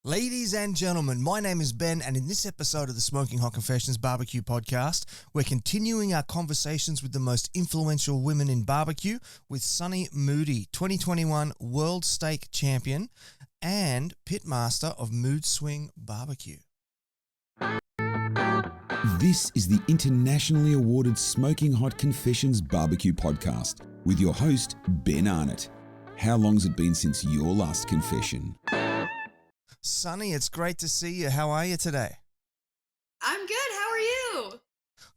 Ladies and gentlemen, my name is Ben, and in this episode of the Smoking Hot Confessions Barbecue Podcast, we're continuing our conversations with the most influential women in barbecue with Sunny Moody, 2021 World Steak Champion and Pitmaster of Mood Swing Barbecue. This is the internationally awarded Smoking Hot Confessions Barbecue Podcast with your host, Ben Arnott. How long's it been since your last confession? Sunny, it's great to see you. How are you today? I'm good. How are you?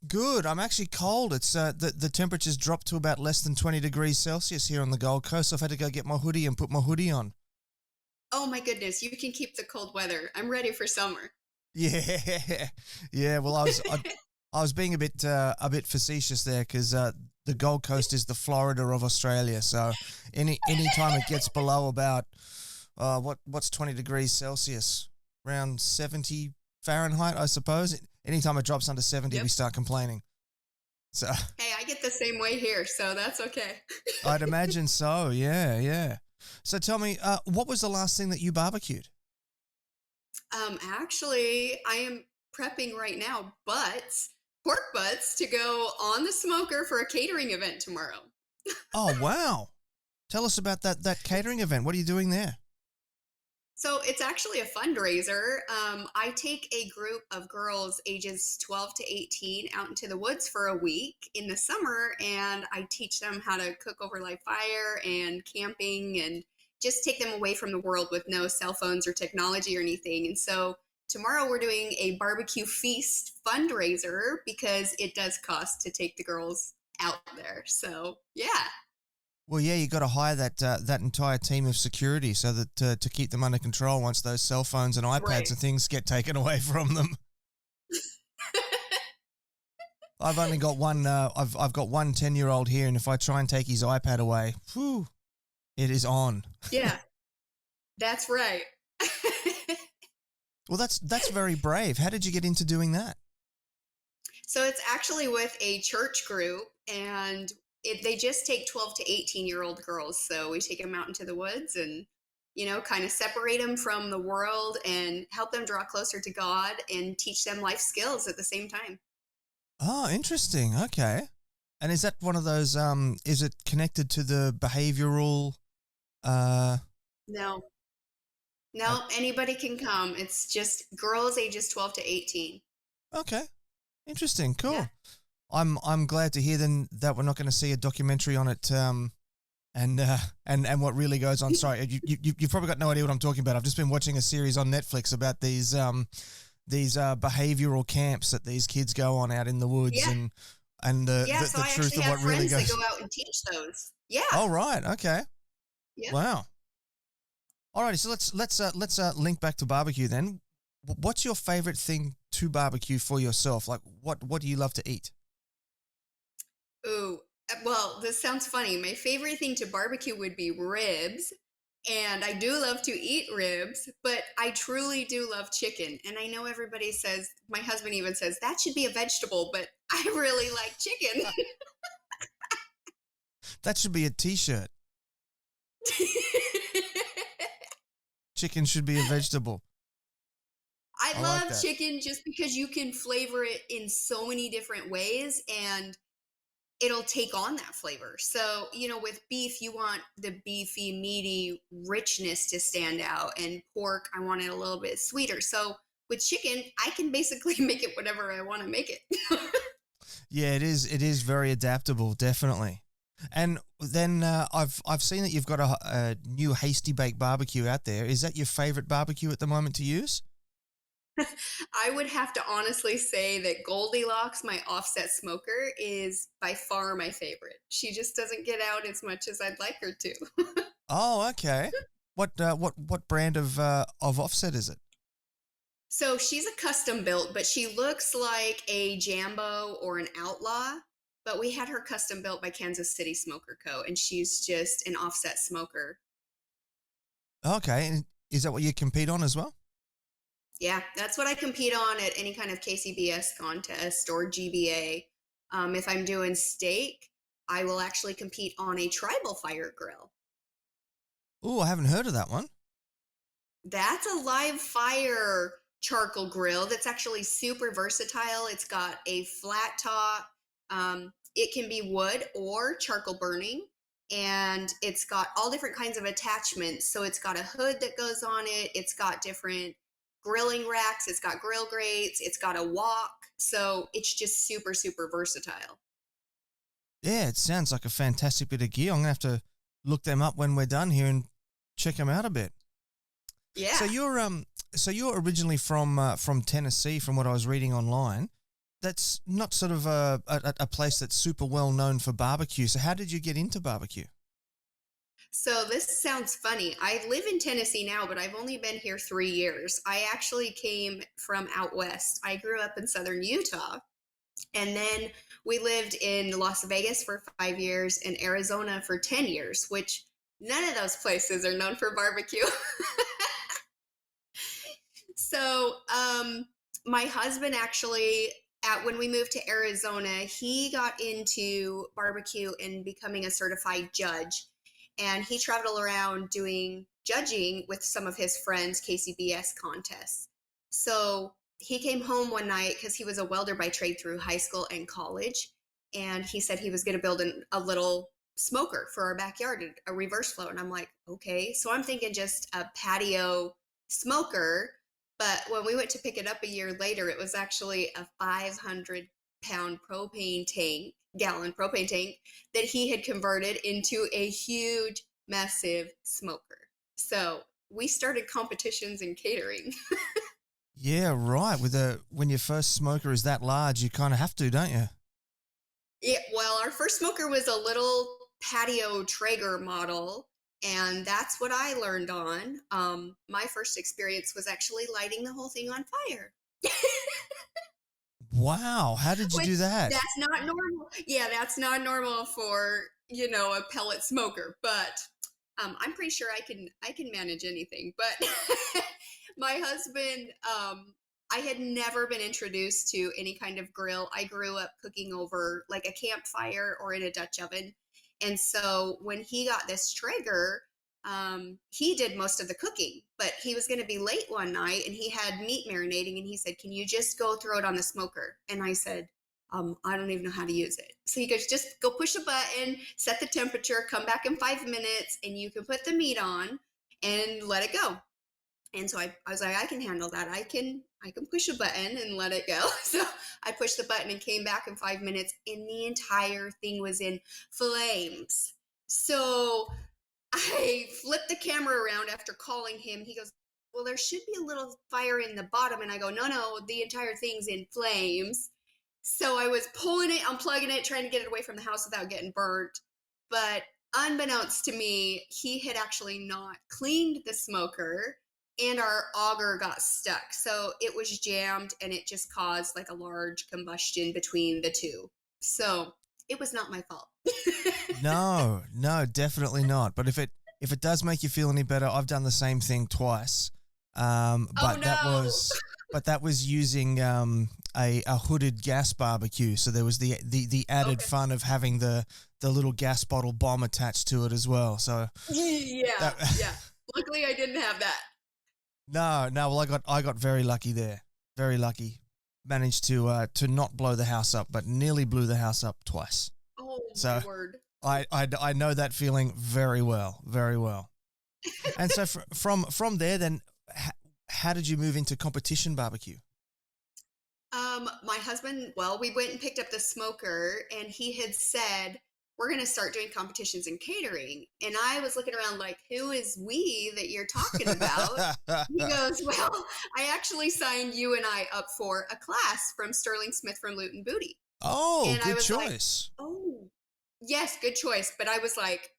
Good. I'm actually cold. It's the temperature's dropped to about less than 20 degrees Celsius here on the Gold Coast. So I've had to go get my hoodie and put my hoodie on. Oh my goodness, you can keep the cold weather. I'm ready for summer. Yeah. Well, I was being a bit facetious there because the Gold Coast is the Florida of Australia. So any time it gets below about what's 20 degrees Celsius, around 70 Fahrenheit, I suppose. Anytime it drops under 70, Yep. we start complaining. So Hey, I get the same way here, so that's okay. I'd imagine so. Yeah. So tell me, what was the last thing that you barbecued? Actually, I am prepping right now pork butts to go on the smoker for a catering event tomorrow. Oh, wow. Tell us about that catering event. What are you doing there? So it's actually a fundraiser. I take a group of girls ages 12 to 18 out into the woods for a week in the summer, and I teach them how to cook over live fire and camping and just take them away from the world with no cell phones or technology or anything. And so tomorrow we're doing a barbecue feast fundraiser because it does cost to take the girls out there. So yeah. Well, yeah, you got to hire that entire team of security so that to keep them under control once those cell phones and iPads Right. and things get taken away from them. I've only got one. I've got one 10-year-old here, and if I try and take his iPad away, whew, it is on. Yeah, that's right. Well, that's very brave. How did you get into doing that? So it's actually with a church group, and they just take 12 to 18-year-old girls. So we take them out into the woods and, kind of separate them from the world and help them draw closer to God and teach them life skills at the same time. Oh, interesting. Okay. And is that one of those? Is it connected to the behavioral? No, anybody can come. It's just girls ages 12 to 18. Okay. Interesting. Cool. Yeah. I'm glad to hear then that we're not going to see a documentary on it. And what really goes on. Sorry, you've probably got no idea what I'm talking about. I've just been watching a series on Netflix about these behavioral camps that these kids go on out in the woods Yeah. and the So I truth actually of what have really friends goes. that go out and teach those. Yeah. Oh, right. Okay. Yeah. Wow. Alrighty. So let's link back to barbecue then. What's your favorite thing to barbecue for yourself? Like what do you love to eat? Ooh, well, this sounds funny. My favorite thing to barbecue would be ribs. And I do love to eat ribs, but I truly do love chicken. And I know everybody says, my husband even says, that should be a vegetable, but I really like chicken. That should be a T-shirt. Chicken should be a vegetable. I I like love that. chicken just because you can flavor it in so many different ways and it'll take on that flavor. So, with beef, you want the beefy, meaty richness to stand out, and pork, I want it a little bit sweeter. So with chicken, I can basically make it whatever I want to make it. Yeah, it is. It is very adaptable, definitely. And then I've seen that you've got a new hasty bake barbecue out there. Is that your favorite barbecue at the moment to use? I would have to honestly say that Goldilocks, my offset smoker, is by far my favorite. She just doesn't get out as much as I'd like her to. Oh, okay. What brand of offset is it? So she's a custom built, but she looks like a Jambo or an Outlaw. But we had her custom built by Kansas City Smoker Co. And she's just an offset smoker. Okay, and is that what you compete on as well? Yeah, that's what I compete on at any kind of KCBS contest or GBA. If I'm doing steak, I will actually compete on a tribal fire grill. Oh, I haven't heard of that one. That's a live fire charcoal grill that's actually super versatile. It's got a flat top. It can be wood or charcoal burning, and it's got all different kinds of attachments. So it's got a hood that goes on it. It's got different grilling racks. It's got grill grates. It's got a wok. So it's just super, super versatile. Yeah, it sounds like a fantastic bit of gear. I'm gonna have to look them up when we're done here and check them out a bit. Yeah. So you're originally from Tennessee, from what I was reading online. That's not sort of a place that's super well known for barbecue. So how did you get into barbecue? So this sounds funny. I live in Tennessee now, but I've only been here 3 years. I actually came from out west. I grew up in southern Utah, and then we lived in Las Vegas for 5 years and Arizona for 10 years, which none of those places are known for barbecue. So, my husband actually, when we moved to Arizona, he got into barbecue and becoming a certified judge. And he traveled around doing judging with some of his friends, KCBS contests. So he came home one night because he was a welder by trade through high school and college. And he said he was going to build a little smoker for our backyard, a reverse flow. And I'm like, okay. So I'm thinking just a patio smoker. But when we went to pick it up a year later, it was actually a 500-pound gallon propane tank that he had converted into a huge, massive smoker. So we started competitions in catering. Yeah, right. When your first smoker is that large, you kind of have to, don't you? Yeah, well, our first smoker was a little patio Traeger model, and that's what I learned on. My first experience was actually lighting the whole thing on fire. Wow. How did you Which do that? that's not normal. Yeah, that's not normal for, a pellet smoker, but I'm pretty sure I can manage anything. But my husband, I had never been introduced to any kind of grill. I grew up cooking over like a campfire or in a Dutch oven. And so when he got this Traeger, he did most of the cooking, but he was going to be late one night and he had meat marinating and he said, "Can you just go throw it on the smoker?" And I said, "I don't even know how to use it." So he goes, "Just go push a button, set the temperature, come back in 5 minutes, and you can put the meat on and let it go." And so I was like, "I can handle that. I can push a button and let it go." So I pushed the button and came back in 5 minutes, and the entire thing was in flames. So I flipped the camera around after calling him. He goes, "Well, there should be a little fire in the bottom." And I go, "No, the entire thing's in flames." So I was pulling it, unplugging it, trying to get it away from the house without getting burnt. But unbeknownst to me, he had actually not cleaned the smoker and our auger got stuck. So it was jammed and it just caused like a large combustion between the two. So it was not my fault. No, definitely not. But if it does make you feel any better, I've done the same thing twice. Oh But no. that was using a hooded gas barbecue. So there was the added Okay. fun of having the little gas bottle bomb attached to it as well. So Yeah, that yeah. Luckily I didn't have that. no. Well, I got very lucky there. Very lucky. Managed to not blow the house up, but nearly blew the house up twice. Oh my So word. I know that feeling very well, very well. And so from there, then, how did you move into competition barbecue? My husband, well, we went and picked up the smoker and he had said, "We're going to start doing competitions in catering." And I was looking around like, "Who is we that you're talking about?" He goes, "Well, I actually signed you and I up for a class from Sterling Smith from Luton Booty." Oh, And I good was like, choice. "Oh, yes, good choice." But I was like,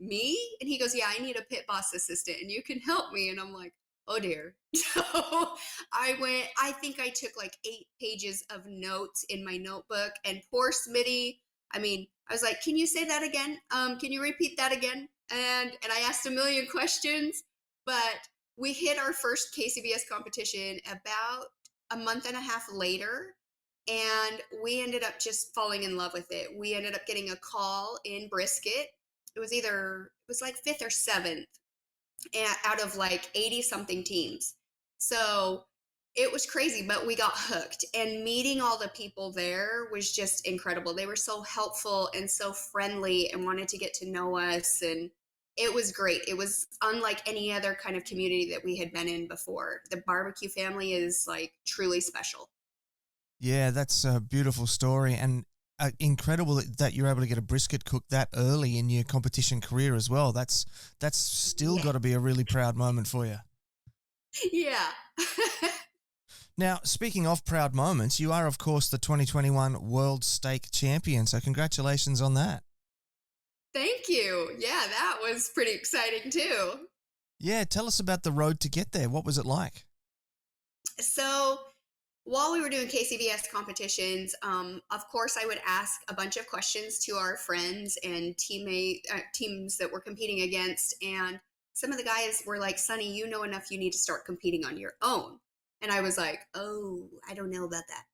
"Me?" And he goes, "Yeah, I need a pit boss assistant and you can help me." And I'm like, "Oh dear." So I think I took like 8 pages of notes in my notebook, and poor Smitty, I mean, I was like, "Can you say that again? Can you repeat that again?" And I asked a million questions, but we hit our first KCBS competition about a month and a half later, and we ended up just falling in love with it. We ended up getting a call in Brisket. It was like fifth or seventh. out of like 80 something teams. So it was crazy, but we got hooked, and meeting all the people there was just incredible. They were so helpful and so friendly and wanted to get to know us. And it was great. It was unlike any other kind of community that we had been in before. The barbecue family is like truly special. Yeah, that's a beautiful story, and incredible that you're able to get a brisket cooked that early in your competition career as well. That's still got to be a really proud moment for you. Yeah. Now, speaking of proud moments, you are, of course, the 2021 World Steak Champion, so congratulations on that. Thank you. Yeah, that was pretty exciting too. Yeah, tell us about the road to get there. What was it like? So while we were doing KCBS competitions, of course, I would ask a bunch of questions to our friends and teams that we're competing against. And some of the guys were like, Sunny, you know enough, you need to start competing on your own. And I was like, oh, I don't know about that.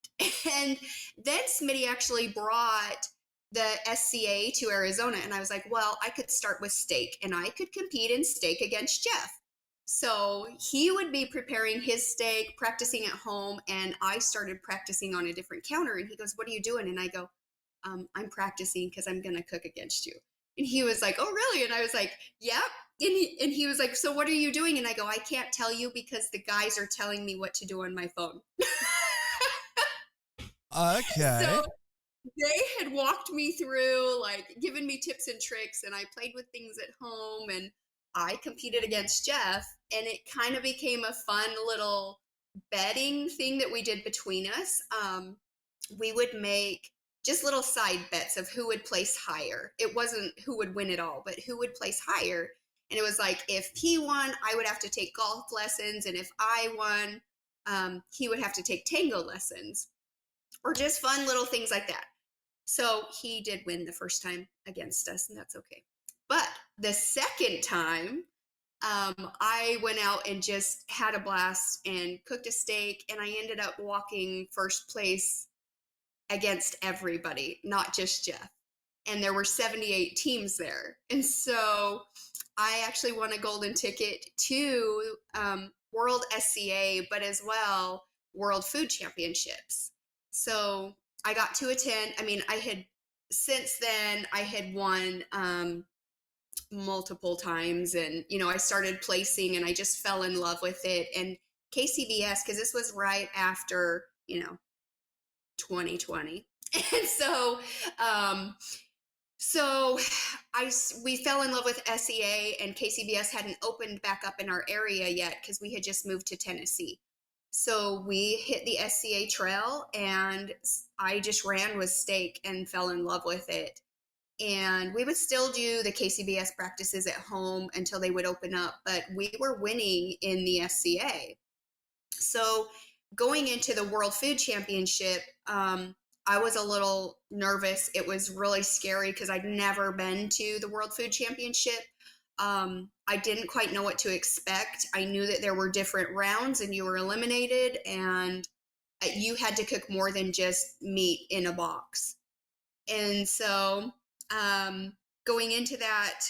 And then Smitty actually brought the SCA to Arizona. And I was like, well, I could start with steak, and I could compete in steak against Jeff. So he would be preparing his steak, practicing at home, and I started practicing on a different counter. And he goes, what are you doing? And I go, I'm practicing because I'm going to cook against you. And he was like, oh, really? And I was like, yep. And he was like, so what are you doing? And I go, I can't tell you because the guys are telling me what to do on my phone. Okay. So they had walked me through, like, given me tips and tricks, and I played with things at home, and I competed against Jeff, and it kind of became a fun little betting thing that we did between us. We would make just little side bets of who would place higher. It wasn't who would win it all, but who would place higher. And it was like, if he won, I would have to take golf lessons. And if I won, he would have to take tango lessons, or just fun little things like that. So he did win the first time against us, and that's okay. But the second time, I went out and just had a blast and cooked a steak, and I ended up walking first place against everybody, not just Jeff. And there were 78 teams there. And so I actually won a golden ticket to World SCA, but as well World Food Championships. So I got to attend. I mean, since then I had won multiple times, and I started placing, and I just fell in love with it. And KCBS, because this was right after 2020, and we fell in love with SEA, and KCBS hadn't opened back up in our area yet because we had just moved to Tennessee. So we hit the SCA trail, and I just ran with steak and fell in love with it. And we would still do the KCBS practices at home until they would open up, but we were winning in the SCA. So going into the World Food Championship, I was a little nervous. It was really scary because I'd never been to the World Food Championship. I didn't quite know what to expect. I knew that there were different rounds and you were eliminated, and you had to cook more than just meat in a box. And so going into that,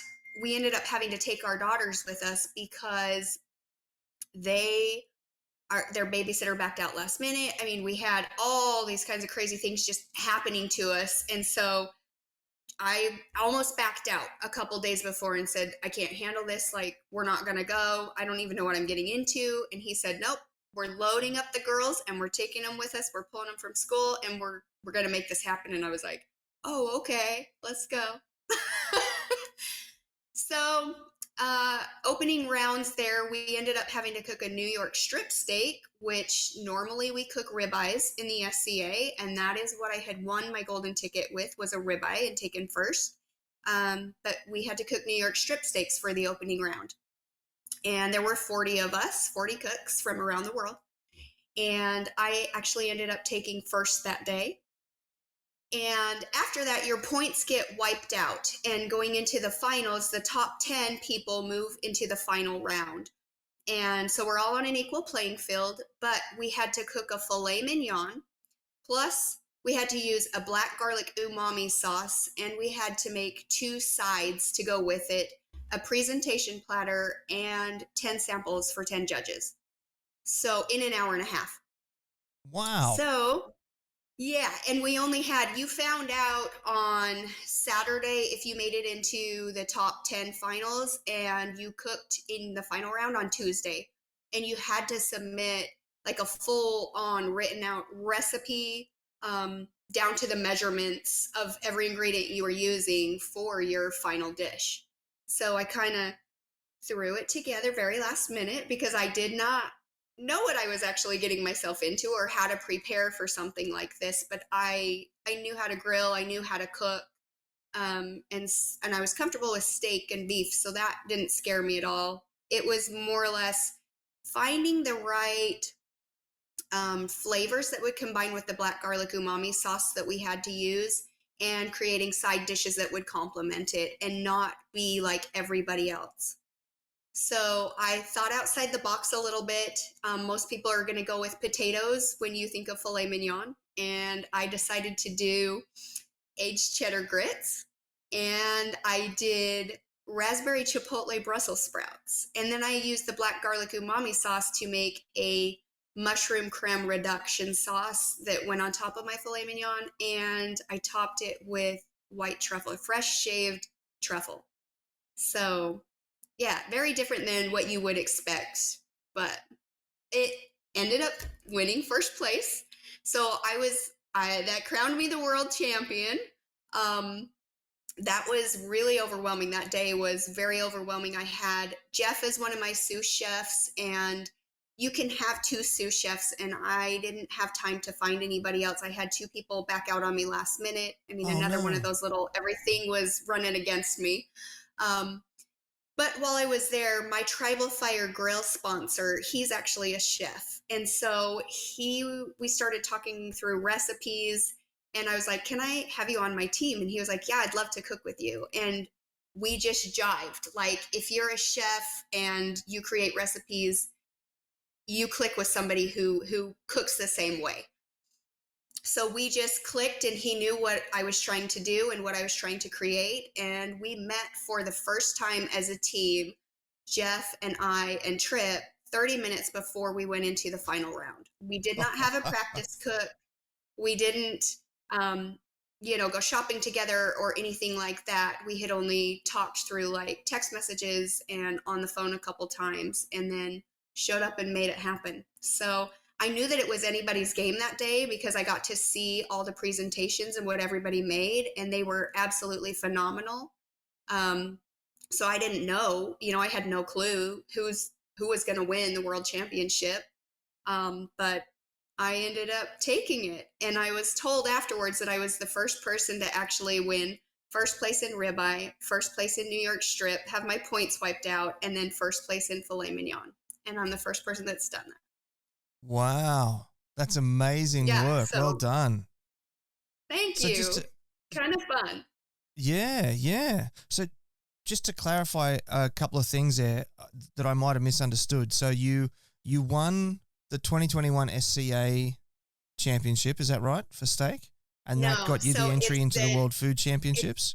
we ended up having to take our daughters with us because their babysitter backed out last minute. I mean, we had all these kinds of crazy things just happening to us. And so I almost backed out a couple days before and said, I can't handle this. Like, we're not going to go. I don't even know what I'm getting into. And he said, nope, we're loading up the girls and we're taking them with us. We're pulling them from school, and we're going to make this happen. And I was like, oh, okay, let's go. So opening rounds there, we ended up having to cook a New York strip steak, which normally we cook ribeyes in the SCA, and that is what I had won my golden ticket with, was a ribeye and taken first. But we had to cook New York strip steaks for the opening round. And there were 40 of us, 40 cooks from around the world. And I actually ended up taking first that day. And after that, your points get wiped out. And going into the finals, the top 10 people move into the final round. And so we're all on an equal playing field, but we had to cook a filet mignon. Plus, we had to use a black garlic umami sauce, and we had to make 2 sides to go with it. a presentation platter, and 10 samples for 10 judges. So in an hour and a half. Wow. So yeah, and we only had, you found out on Saturday if you made it into the top 10 finals, and you cooked in the final round on Tuesday, and you had to submit like a full on written out recipe, down to the measurements of every ingredient you were using for your final dish. So I kind of threw it together very last minute because I did not know what I was actually getting myself into or how to prepare for something like this. But I knew how to grill, I knew how to cook, and I was comfortable with steak and beef, so that didn't scare me at all. It was more or less finding the right flavors that would combine with the black garlic umami sauce that we had to use, and creating side dishes that would complement it and not be like everybody else. So I thought outside the box a little bit. Most people are going to go with potatoes when you think of filet mignon. And I decided to do aged cheddar grits. And I did raspberry chipotle Brussels sprouts. And then I used the black garlic umami sauce to make a mushroom creme reduction sauce that went on top of my filet mignon. And I topped it with white truffle, fresh shaved truffle. So yeah, very different than what you would expect, but it ended up winning first place. So that crowned me the world champion. That was really overwhelming. That day was very overwhelming. I had Jeff as one of my sous chefs, and you can have 2 sous chefs, and I didn't have time to find anybody else. I had 2 people back out on me last minute. I mean, another one of those little, everything was running against me. But while I was there, my Tribal Fire Grill sponsor, he's actually a chef. And so we started talking through recipes, and I was like, can I have you on my team? And he was like, yeah, I'd love to cook with you. And we just jived. Like, if you're a chef and you create recipes, you click with somebody who cooks the same way. So we just clicked, and he knew what I was trying to do and what I was trying to create. And we met for the first time as a team, Jeff and I and Trip, 30 minutes before we went into the final round. We did not have a practice cook. We didn't, go shopping together or anything like that. We had only talked through like text messages and on the phone a couple times, and then showed up and made it happen. So I knew that it was anybody's game that day because I got to see all the presentations and what everybody made, and they were absolutely phenomenal. So I didn't know, I had no clue who was going to win the world championship. But I ended up taking it, and I was told afterwards that I was the first person to actually win first place in ribeye, first place in New York strip, have my points wiped out, and then first place in filet mignon. And I'm the first person that's done that. Wow. That's amazing work. Well done. Thank you. Kind of fun. Yeah, yeah. So just to clarify a couple of things there that I might have misunderstood. So you won the 2021 SCA championship, is that right, for steak? And that got you the entry into the World Food Championships?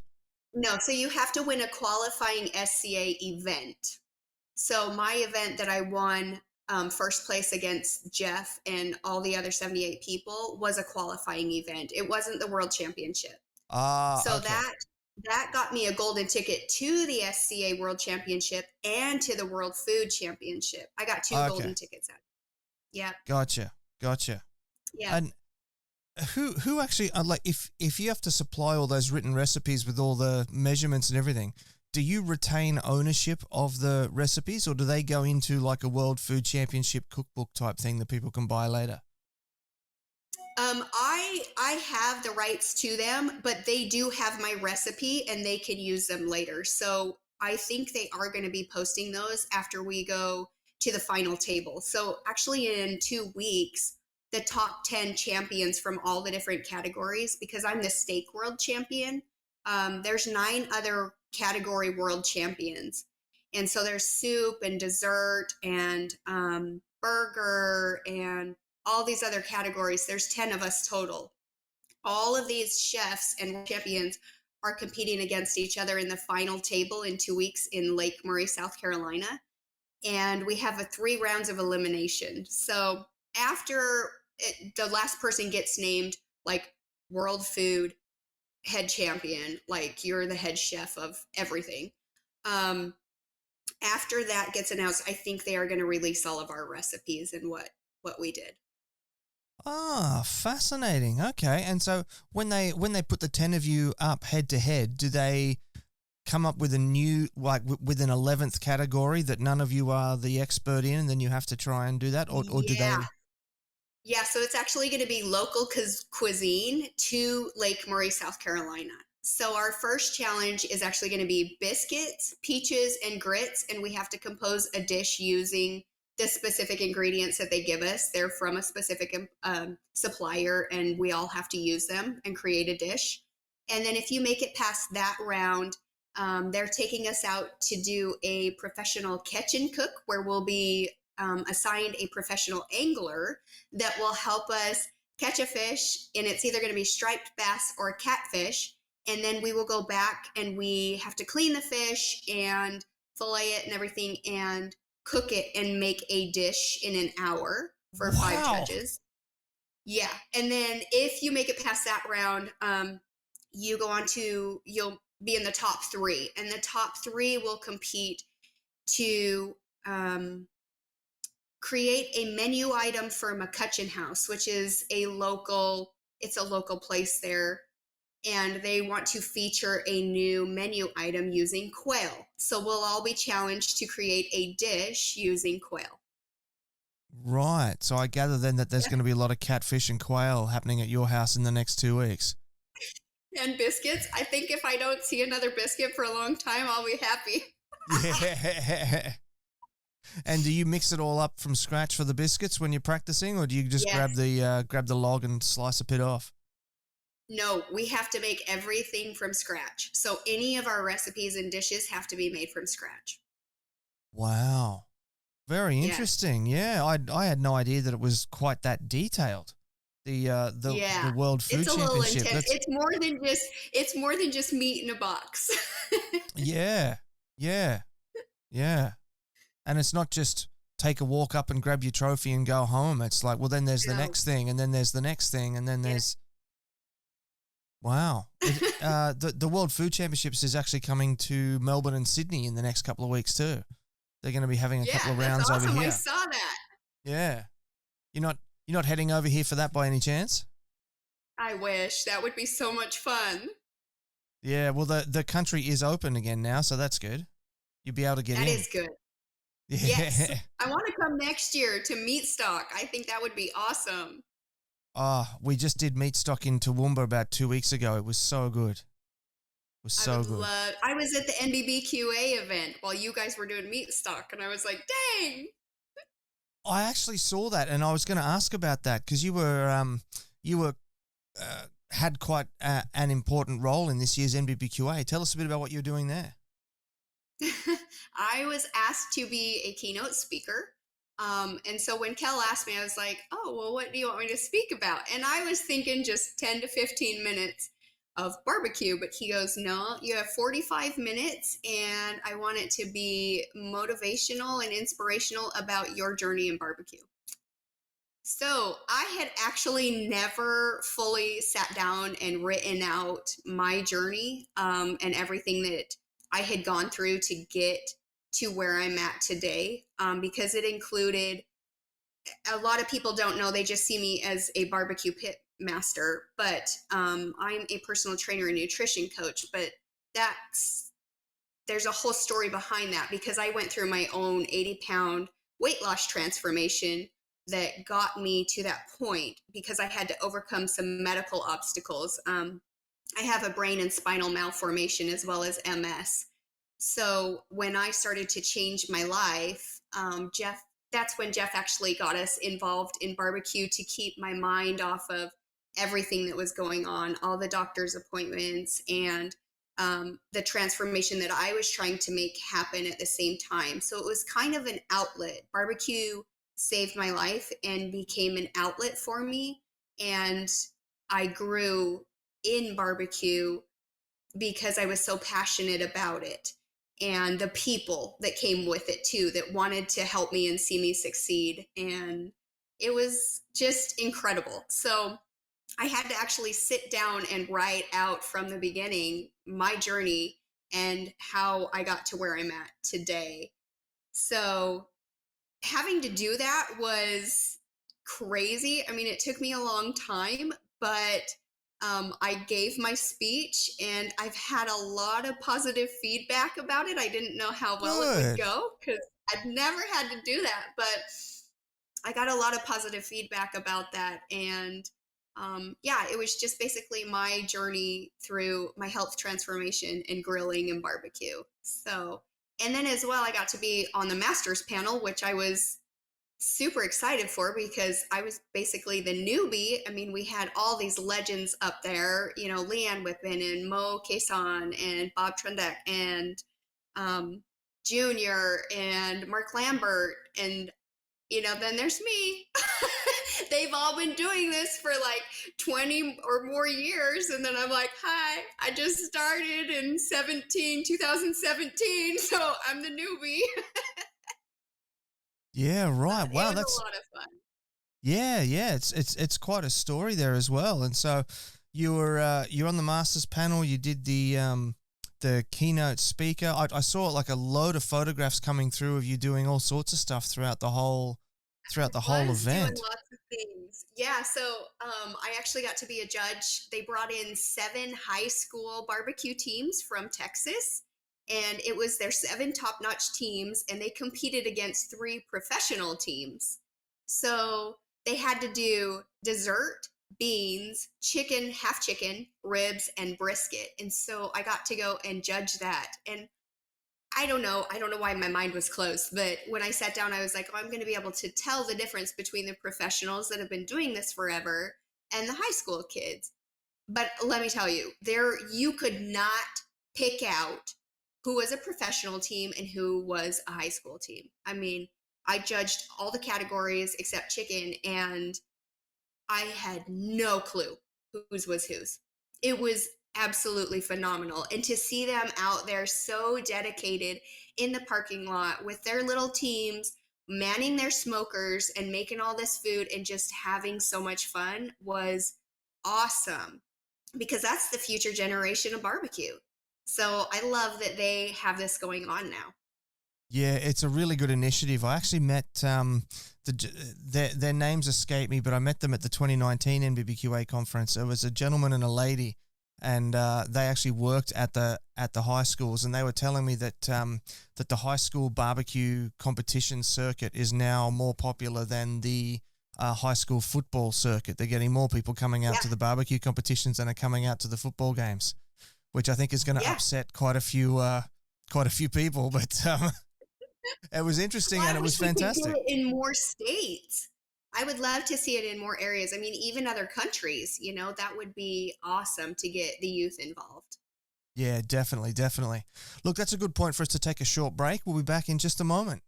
No, so you have to win a qualifying SCA event. So my event that I won first place against Jeff and all the other 78 people was a qualifying event. It wasn't the World Championship. So okay. That got me a golden ticket to the SCA World Championship and to the World Food Championship. I got 2 golden tickets out. Yeah. Gotcha. Yeah. And who actually, like, if you have to supply all those written recipes with all the measurements and everything, do you retain ownership of the recipes, or do they go into like a World Food Championship cookbook type thing that people can buy later? I have the rights to them, but they do have my recipe and they can use them later. So I think they are going to be posting those after we go to the final table. So actually in 2 weeks, the top 10 champions from all the different categories, because I'm the steak world champion. There's 9 other category world champions. And so there's soup and dessert and burger and all these other categories. There's 10 of us total. All of these chefs and champions are competing against each other in the final table in 2 weeks in Lake Murray, South Carolina. And we have 3 rounds of elimination. So after the last person gets named like world food head champion, like you're the head chef of everything. After that gets announced, I think they are going to release all of our recipes and what we did. Ah, fascinating. Okay. And so when they put the 10 of you up head to head, do they come up with a new, like with an 11th category that none of you are the expert in, and then you have to try and do that? Or do they? Yeah, so it's actually going to be local cuisine to Lake Murray, South Carolina. So our first challenge is actually going to be biscuits, peaches, and grits, and we have to compose a dish using the specific ingredients that they give us. They're from a specific supplier, and we all have to use them and create a dish. And then if you make it past that round, they're taking us out to do a professional catch and cook, where we'll be assigned a professional angler that will help us catch a fish, and it's either going to be striped bass or catfish. And then we will go back and we have to clean the fish and fillet it and everything and cook it and make a dish in an hour for 5 judges. Yeah. And then if you make it past that round, you go on to, you'll be in the top 3, and the top 3 will compete to create a menu item for McCutcheon House, which is a local place there. And they want to feature a new menu item using quail. So we'll all be challenged to create a dish using quail. Right. So I gather then that there's going to be a lot of catfish and quail happening at your house in the next 2 weeks. And biscuits. I think if I don't see another biscuit for a long time, I'll be happy. Yeah. And do you mix it all up from scratch for the biscuits when you're practicing, or do you just grab the log and slice a bit off? No, we have to make everything from scratch. So any of our recipes and dishes have to be made from scratch. Wow. Very interesting. Yeah, I had no idea that it was quite that detailed. The World Food Championship. It's a little intense. It's more than just meat in a box. Yeah. And it's not just take a walk up and grab your trophy and go home. It's like, well, then there's the next thing, and then there's the next thing, and then there's... Wow. The World Food Championships is actually coming to Melbourne and Sydney in the next couple of weeks too. They're going to be having a couple of rounds over here. I saw that. Yeah. You're not heading over here for that by any chance? I wish. That would be so much fun. Yeah, well, the country is open again now, so that's good. You'll be able to get in. That is good. Yeah. Yes. I want to come next year to Meat Stock. I think that would be awesome. Oh, we just did Meat Stock in Toowoomba about 2 weeks ago. It was so good. It was so good. I was at the NBBQA event while you guys were doing Meat Stock, and I was like, dang. I actually saw that, and I was going to ask about that because you had quite an important role in this year's NBBQA. Tell us a bit about what you were doing there. I was asked to be a keynote speaker. And so when Kel asked me, I was like, oh, well, what do you want me to speak about? And I was thinking just 10 to 15 minutes of barbecue, but he goes, no, you have 45 minutes and I want it to be motivational and inspirational about your journey in barbecue. So I had actually never fully sat down and written out my journey, and everything that I had gone through to get to where I'm at today, because it included, a lot of people don't know, they just see me as a barbecue pit master, but I'm a personal trainer and nutrition coach, but there's a whole story behind that, because I went through my own 80-pound weight loss transformation that got me to that point, because I had to overcome some medical obstacles. I have a brain and spinal malformation as well as MS. So when I started to change my life, that's when Jeff actually got us involved in barbecue to keep my mind off of everything that was going on, all the doctor's appointments, and the transformation that I was trying to make happen at the same time. So it was kind of an outlet. Barbecue saved my life and became an outlet for me. And I grew in barbecue because I was so passionate about it, and the people that came with it too, that wanted to help me and see me succeed. And it was just incredible. So I had to actually sit down and write out from the beginning my journey and how I got to where I'm at today. So having to do that was crazy. I mean, it took me a long time, but I gave my speech and I've had a lot of positive feedback about it. I didn't know how well it would Good. go because I've never had to do that, but I got a lot of positive feedback about that. And yeah, it was just basically my journey through my health transformation in grilling and barbecue. So, and then as well, I got to be on the master's panel, which I was super excited for because I was basically the newbie. I mean, we had all these legends up there, you know, Leanne Whippen and Mo Quezon and Bob Trendek and Junior and Mark Lambert. And, you know, then there's me. They've all been doing this for like 20 or more years. And then I'm like, hi, I just started in 2017. So I'm the newbie. Yeah, right. Wow, it was that's a lot of fun. yeah. It's quite a story there as well. And so you're on the masters panel. You did the keynote speaker. I saw like a load of photographs coming through of you doing all sorts of stuff throughout the whole event. Doing lots of things. Yeah, so I actually got to be a judge. They brought in 7 high school barbecue teams from Texas, and it was their 7 top-notch teams, and they competed against 3 professional teams. So they had to do dessert, beans, chicken, half chicken, ribs, and brisket. And so I got to go and judge that. And I don't know why my mind was closed, but when I sat down, I was like, oh, I'm going to be able to tell the difference between the professionals that have been doing this forever and the high school kids. But let me tell you, you could not pick out who was a professional team and who was a high school team. I mean, I judged all the categories except chicken, and I had no clue whose was whose. It was absolutely phenomenal. And to see them out there so dedicated in the parking lot with their little teams, manning their smokers and making all this food and just having so much fun was awesome, because that's the future generation of barbecue. So I love that they have this going on now. Yeah, it's a really good initiative. I actually met their names escape me, but I met them at the 2019 NBBQA conference. It was a gentleman and a lady, and they actually worked at the high schools, and they were telling me that that the high school barbecue competition circuit is now more popular than the high school football circuit. They're getting more people coming out to the barbecue competitions than are coming out to the football games, which I think is going to upset quite a few people. But it was interesting, and it was fantastic. We could do it in more states. I would love to see it in more areas. I mean, even other countries, you know, that would be awesome to get the youth involved. Yeah, definitely. Look, that's a good point for us to take a short break. We'll be back in just a moment.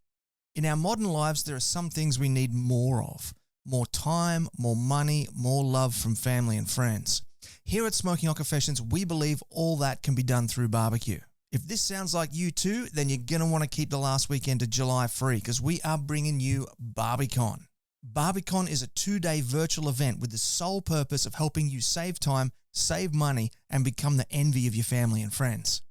In our modern lives, there are some things we need more of. More time, more money, more love from family and friends. Here at Smoking Hot Confessions, we believe all that can be done through barbecue. If this sounds like you too, then you're going to want to keep the last weekend of July free, because we are bringing you BarbieCon. BarbieCon is a 2-day virtual event with the sole purpose of helping you save time, save money, and become the envy of your family and friends.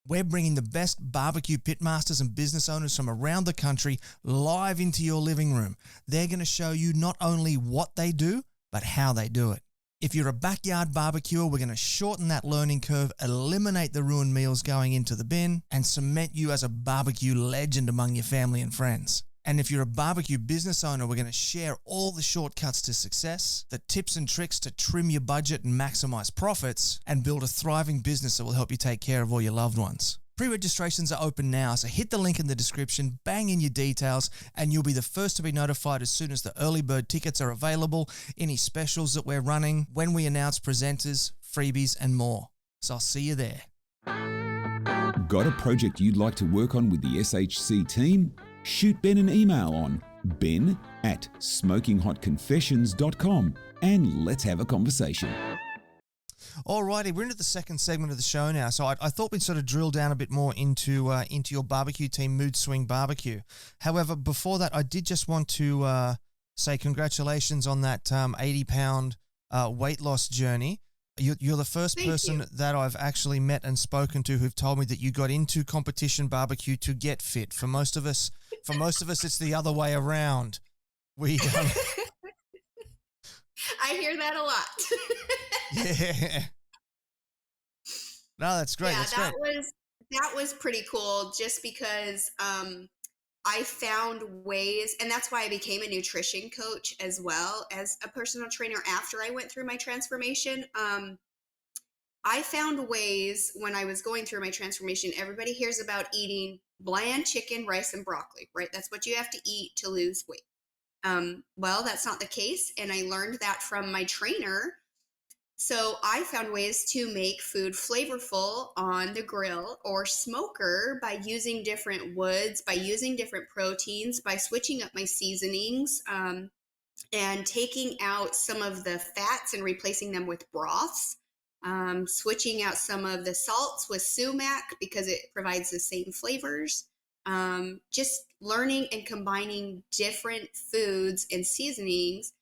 We're bringing the best barbecue pitmasters and business owners from around the country live into your living room. They're going to show you not only what they do, but how they do it. If you're a backyard barbecuer, we're going to shorten that learning curve, eliminate the ruined meals going into the bin, and cement you as a barbecue legend among your family and friends. And if you're a barbecue business owner, we're going to share all the shortcuts to success, the tips and tricks to trim your budget and maximize profits, and build a thriving business that will help you take care of all your loved ones. Pre-registrations are open now, so hit the link in the description, bang in your details, and you'll be the first to be notified as soon as the early bird tickets are available, any specials that we're running, when we announce presenters, freebies, and more. So I'll see you there. Got a project you'd like to work on with the SHC team? Shoot Ben an email on ben@smokinghotconfessions.com and let's have a conversation. Alrighty, we're into the second segment of the show now. So I thought we'd sort of drill down a bit more into your barbecue team, Mood Swing Barbecue. However, before that, I did just want to say congratulations on that 80-pound weight loss journey. You're the first person that I've actually met and spoken to who've told me that you got into competition barbecue to get fit. For most of us, it's the other way around. We I hear that a lot. Yeah. No, that's great. Yeah, that's great. that was pretty cool just because I found ways, and that's why I became a nutrition coach as well as a personal trainer after I went through my transformation. I found ways when I was going through my transformation. Everybody hears about eating bland chicken, rice, and broccoli, right? That's what you have to eat to lose weight. Well, that's not the case. And I learned that from my trainer. So I found ways to make food flavorful on the grill or smoker by using different woods, by using different proteins, by switching up my seasonings, and taking out some of the fats and replacing them with broths, switching out some of the salts with sumac because it provides the same flavors. Just learning and combining different foods and seasonings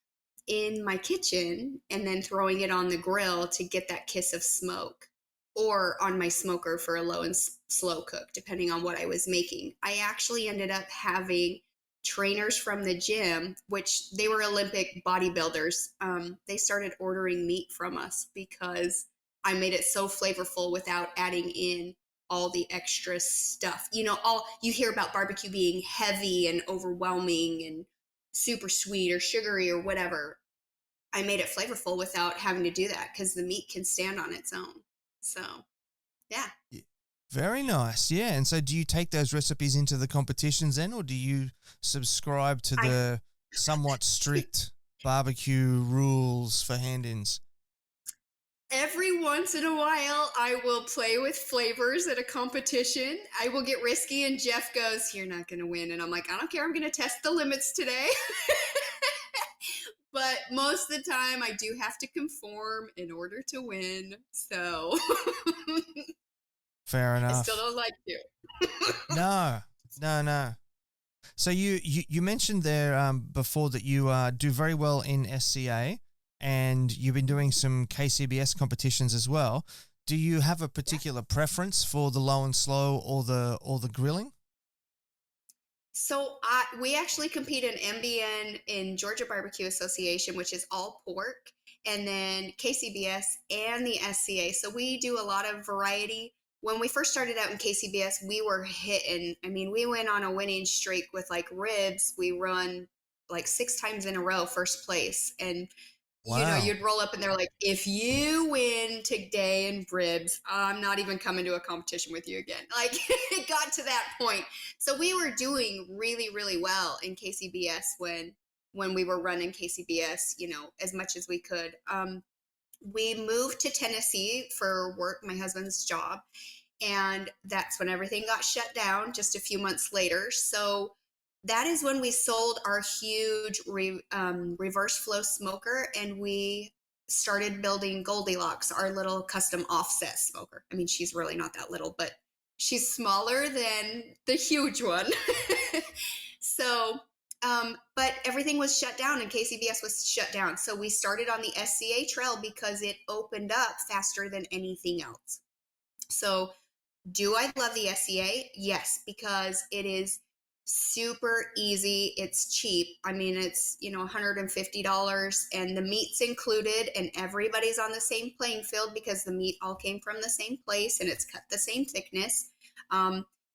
in my kitchen and then throwing it on the grill to get that kiss of smoke, or on my smoker for a low and slow cook, depending on what I was making. I actually ended up having trainers from the gym, which they were Olympic bodybuilders. They started ordering meat from us because I made it so flavorful without adding in all the extra stuff. You hear about barbecue being heavy and overwhelming and super sweet or sugary or whatever. I made it flavorful without having to do that because the meat can stand on its own. So, yeah. Very nice. Yeah. And so do you take those recipes into the competitions then, or do you subscribe to the somewhat strict barbecue rules for hand-ins? Every once in a while, I will play with flavors at a competition. I will get risky, and Jeff goes, "You're not going to win." And I'm like, "I don't care. I'm going to test the limits today." But most of the time, I do have to conform in order to win. So fair enough. I still don't like to. No. So you mentioned there before that you do very well in SCA, and you've been doing some KCBS competitions as well. Do you have a particular preference for the low and slow or the grilling? So we actually compete in MBN in Georgia BBQ Association, which is all pork, and then KCBS and the SCA. So we do a lot of variety. When we first started out in KCBS, we were hitting. I mean, we went on a winning streak with like ribs. We run like 6 times in a row, first place. And wow. You'd roll up and they're like, "If you win today in ribs, I'm not even coming to a competition with you again." Like, it got to that point. So we were doing really, really well in KCBS when we were running KCBS, as much as we could. We moved to Tennessee for work, my husband's job, and that's when everything got shut down just a few months later. So that is when we sold our huge reverse flow smoker, and we started building Goldilocks, our little custom offset smoker. I mean, she's really not that little, but she's smaller than the huge one. So, but everything was shut down and KCBS was shut down. So we started on the SCA trail because it opened up faster than anything else. So do I love the SCA? Yes, because it is super easy. It's cheap. I mean, it's, $150 and the meat's included, and everybody's on the same playing field because the meat all came from the same place and it's cut the same thickness.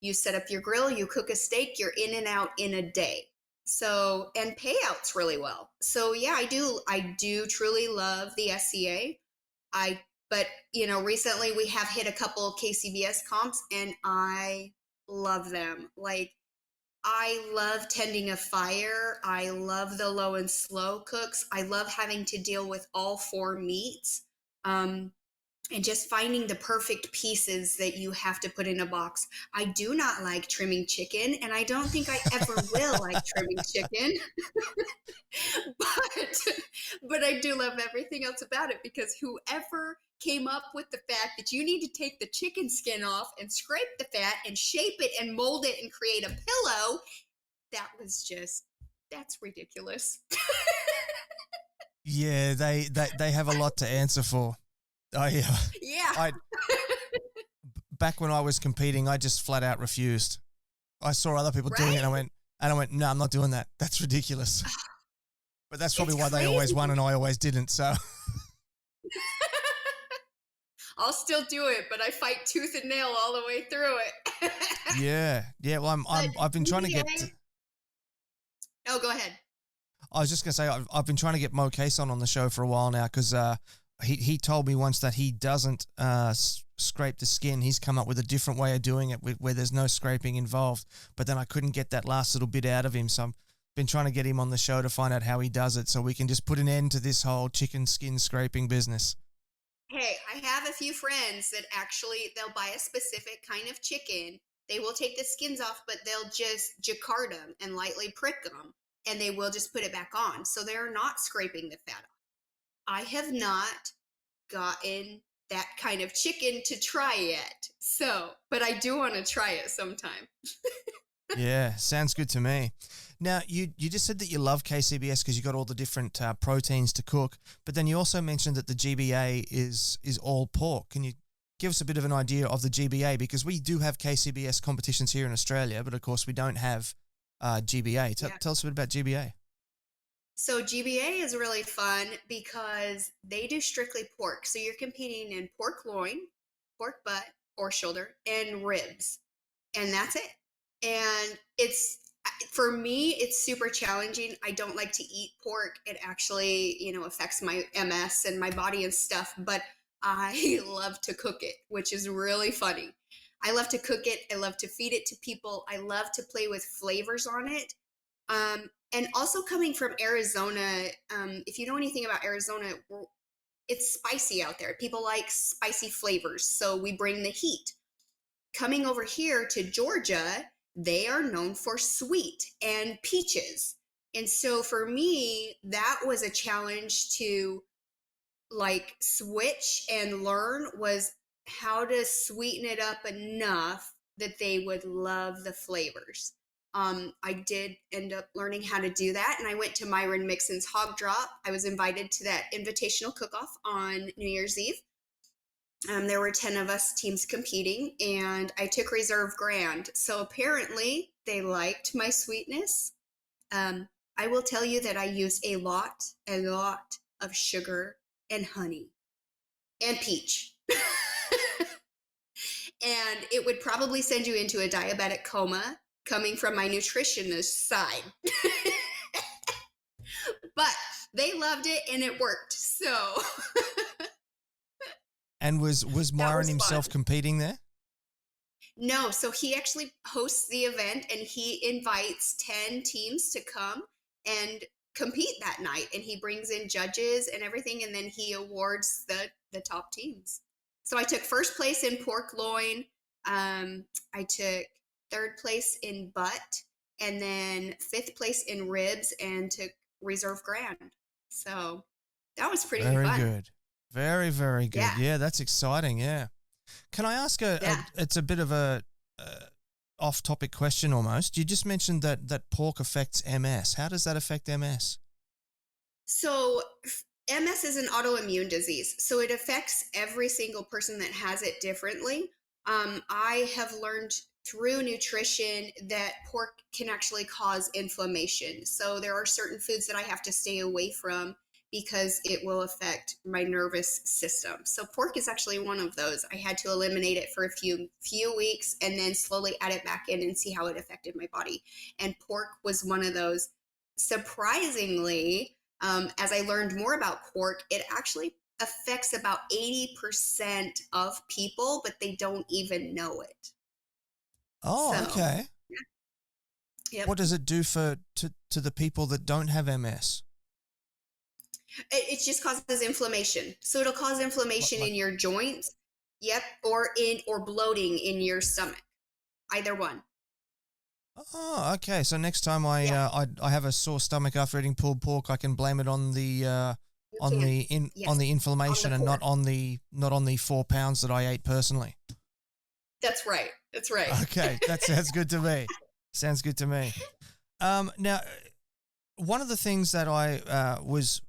You set up your grill, you cook a steak, you're in and out in a day. So, and payouts really well. So yeah, I do truly love the SCA. But recently we have hit a couple KCBS comps and I love them. Like, I love tending a fire. I love the low and slow cooks. I love having to deal with all 4 meats. And just finding the perfect pieces that you have to put in a box. I do not like trimming chicken, and I don't think I ever will like trimming chicken. But I do love everything else about it, because whoever came up with the fact that you need to take the chicken skin off and scrape the fat and shape it and mold it and create a pillow, that's ridiculous. Yeah, they have a lot to answer for. Yeah. Back when I was competing, I just flat out refused. I saw other people doing it, and I went, no, I'm not doing that. That's ridiculous. But that's probably why they always won and I always didn't. So I'll still do it, but I fight tooth and nail all the way through it. yeah. Well, I've been trying to get. Oh, go ahead. I was just gonna say I've been trying to get Mo Case on the show for a while now, because he told me once that he doesn't scrape the skin. He's come up with a different way of doing it where there's no scraping involved. But then I couldn't get that last little bit out of him, so I've been trying to get him on the show to find out how he does it, so we can just put an end to this whole chicken skin scraping business. Hey, I have a few friends that actually, they'll buy a specific kind of chicken. They will take the skins off, but they'll just jacquard them and lightly prick them, and they will just put it back on. So they're not scraping the fat off. I have not gotten that kind of chicken to try yet. So, but I do want to try it sometime. Yeah, sounds good to me. Now, you just said that you love KCBS because you got all the different proteins to cook, but then you also mentioned that the GBA is all pork. Can you give us a bit of an idea of the GBA? Because we do have KCBS competitions here in Australia, but of course we don't have GBA. Tell us a bit about GBA. So GBA is really fun because they do strictly pork. So you're competing in pork loin, pork butt or shoulder, and ribs. And that's it. And for me, it's super challenging. I don't like to eat pork. It actually, affects my MS and my body and stuff, but I love to cook it, which is really funny. I love to cook it. I love to feed it to people. I love to play with flavors on it. And also coming from Arizona, if you know anything about Arizona, it's spicy out there. People like spicy flavors, so we bring the heat. Coming over here to Georgia, they are known for sweet and peaches. And so for me, that was a challenge to switch and learn, was how to sweeten it up enough that they would love the flavors. I did end up learning how to do that, and I went to Myron Mixon's Hog Drop. I was invited to that invitational cook-off on New Year's Eve. There were 10 of us teams competing, and I took reserve grand. So apparently they liked my sweetness. I will tell you that I use a lot of sugar and honey and peach. And it would probably send you into a diabetic coma coming from my nutritionist side. But they loved it and it worked. So And was Myron himself competing there? No, so he actually hosts the event and he invites 10 teams to come and compete that night, and he brings in judges and everything, and then he awards the top teams. So I took first place in pork loin. I took third place in butt, and then fifth place in ribs, and took reserve grand. So that was pretty fun. Very good. Very, very good. Yeah, that's exciting. Yeah. Can I ask it's a bit of a off-topic question almost. You just mentioned that pork affects MS. How does that affect MS? So MS is an autoimmune disease. So it affects every single person that has it differently. I have learned through nutrition that pork can actually cause inflammation. So there are certain foods that I have to stay away from because it will affect my nervous system. So pork is actually one of those. I had to eliminate it for a few weeks and then slowly add it back in and see how it affected my body. And pork was one of those. Surprisingly, as I learned more about pork, it actually affects about 80% of people, but they don't even know it. Oh, so, okay. Yep. What does it do to the people that don't have MS? It just causes inflammation. So it'll cause inflammation in your joints. Yep. Or bloating in your stomach. Either one. Oh, okay. So next time I have a sore stomach after eating pulled pork, I can blame it on the Yes. on the inflammation and not on the 4 pounds that I ate personally. That's right. That's right. Okay, that sounds good to me. Sounds good to me. Now, one of the things that I was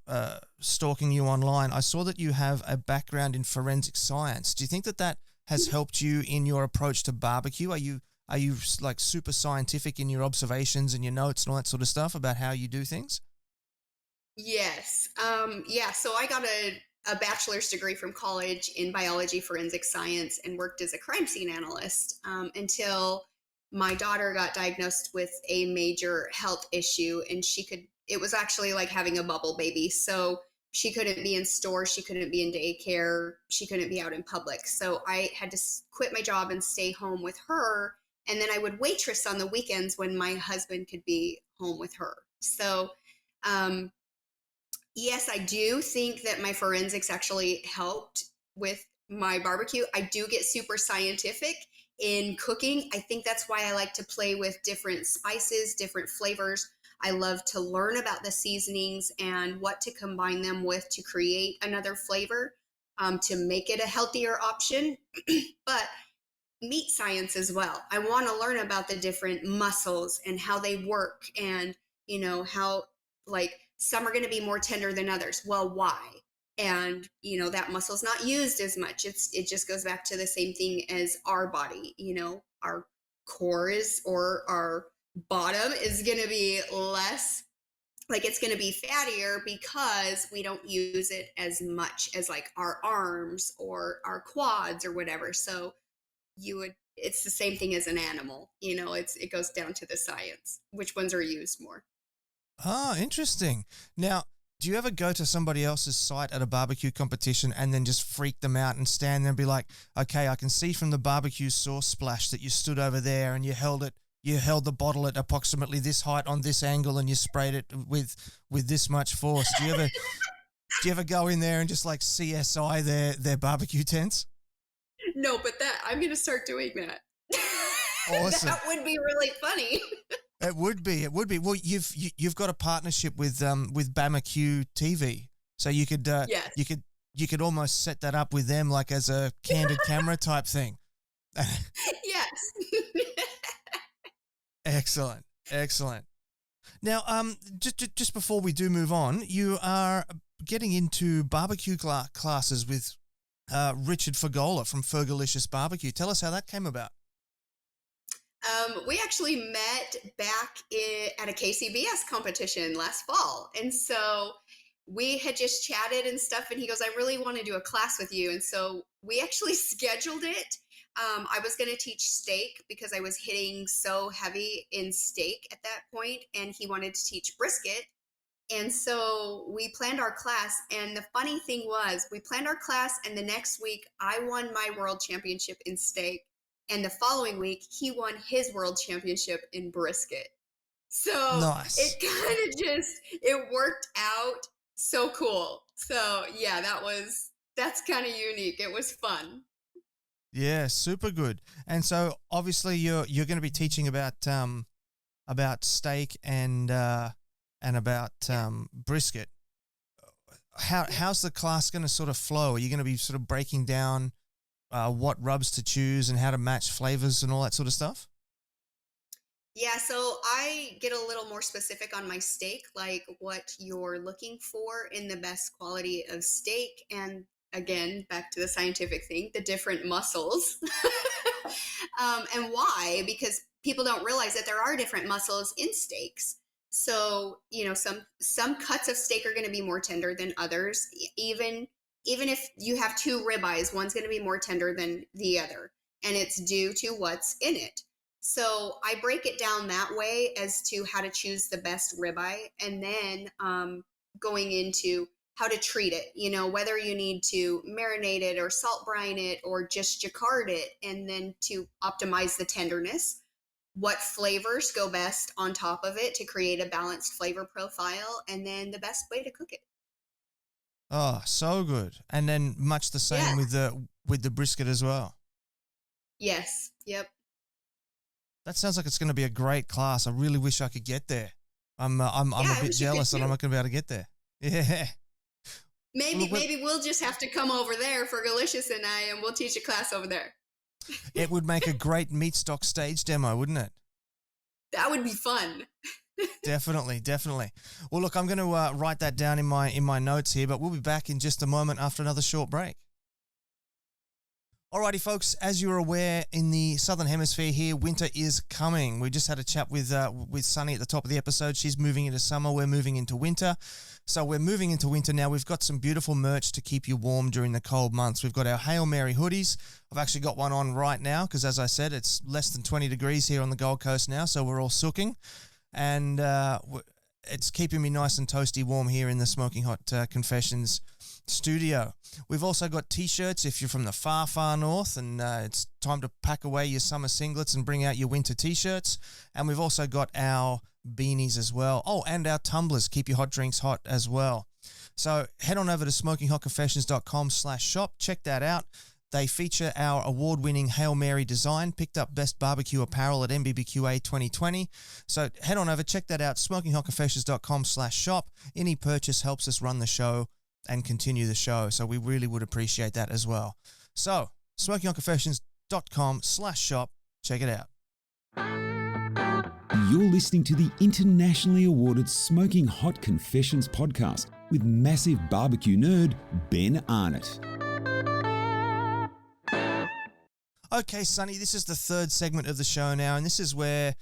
stalking you online, I saw that you have a background in forensic science. Do you think that has helped you in your approach to barbecue? Are you like super scientific in your observations and your notes and all that sort of stuff about how you do things? Yes. Yeah. So I got a bachelor's degree from college in biology, forensic science, and worked as a crime scene analyst until my daughter got diagnosed with a major health issue, and it was actually like having a bubble baby. So she couldn't be in stores, she couldn't be in daycare, she couldn't be out in public. So I had to quit my job and stay home with her. And then I would waitress on the weekends when my husband could be home with her. So, yes, I do think that my forensics actually helped with my barbecue. I do get super scientific in cooking. I think that's why I like to play with different spices, different flavors. I love to learn about the seasonings and what to combine them with to create another flavor, to make it a healthier option. But meat science as well. I want to learn about the different muscles and how they work, and how, like, some are going to be more tender than others. Well, why? And that muscle's not used as much. It just goes back to the same thing as our body. Our core or our bottom is going to be less, like, it's going to be fattier because we don't use it as much as like our arms or our quads or whatever. So it's the same thing as an animal. It goes down to the science, which ones are used more. Oh, interesting. Now, do you ever go to somebody else's site at a barbecue competition and then just freak them out and stand there and be like, okay, I can see from the barbecue sauce splash that you stood over there and you held the bottle at approximately this height on this angle and you sprayed it with this much force. Do you ever go in there and just like CSI their barbecue tents? No, but I'm going to start doing that. Awesome. That would be really funny. It would be. Well, you've got a partnership with BBQ TV, so you could yes. you could almost set that up with them, like as a candid camera type thing. Yes. Excellent. Now, just before we do move on, you are getting into barbecue classes with Richard Fergola from Fergalicious Barbecue. Tell us how that came about. We actually met back at a KCBS competition last fall. And so we had just chatted and stuff. And he goes, I really want to do a class with you. And so we actually scheduled it. I was going to teach steak because I was hitting so heavy in steak at that point. And he wanted to teach brisket. And so we planned our class. And the funny thing was, we planned our class. And the next week, I won my world championship in steak. And the following week, he won his world championship in brisket. So nice. It kind of it worked out so cool. So yeah, that's kind of unique. It was fun. Yeah, super good. And so obviously you're going to be teaching about steak and about brisket. How's the class going to sort of flow? Are you going to be sort of breaking down what rubs to choose and how to match flavors and all that sort of stuff? Yeah, so I get a little more specific on my steak, like what you're looking for in the best quality of steak. And again, back to the scientific thing, the different muscles and why, because people don't realize that there are different muscles in steaks. So, some cuts of steak are going to be more tender than others. Even if you have two ribeyes, one's going to be more tender than the other, and it's due to what's in it. So I break it down that way as to how to choose the best ribeye, and then going into how to treat it, whether you need to marinate it or salt brine it or just jacquard it, and then to optimize the tenderness, what flavors go best on top of it to create a balanced flavor profile, and then the best way to cook it. Oh, so good. And then much the same with the brisket as well. Yes. Yep. That sounds like it's going to be a great class. I really wish I could get there. I'm a bit jealous that I'm not going to be able to get there. Yeah. Maybe we'll just have to come over there for Galicious and I, and we'll teach a class over there. It would make a great meat stock stage demo, wouldn't it? That would be fun. Definitely. Well, look, I'm going to write that down in my notes here, but we'll be back in just a moment after another short break. Alrighty, folks, as you're aware, in the Southern Hemisphere here, winter is coming. We just had a chat with Sunny at the top of the episode. She's moving into summer. We're moving into winter. So we're moving into winter now. We've got some beautiful merch to keep you warm during the cold months. We've got our Hail Mary hoodies. I've actually got one on right now because, as I said, it's less than 20 degrees here on the Gold Coast now, so we're all sooking. And it's keeping me nice and toasty warm here in the Smoking Hot Confessions studio. We've also got t-shirts if you're from the far, far north and it's time to pack away your summer singlets and bring out your winter t-shirts. And we've also got our beanies as well. Oh, and our tumblers. Keep your hot drinks hot as well. So head on over to smokinghotconfessions.com/shop. Check that out. They feature our award-winning Hail Mary design, picked up Best Barbecue Apparel at NBBQA 2020. So head on over, check that out, smokinghotconfessions.com/shop. Any purchase helps us run the show and continue the show, so we really would appreciate that as well. So, smokinghotconfessions.com/shop. Check it out. You're listening to the internationally awarded Smoking Hot Confessions podcast with massive barbecue nerd Ben Arnott. Okay, Sunny, this is the third segment of the show now, and this is where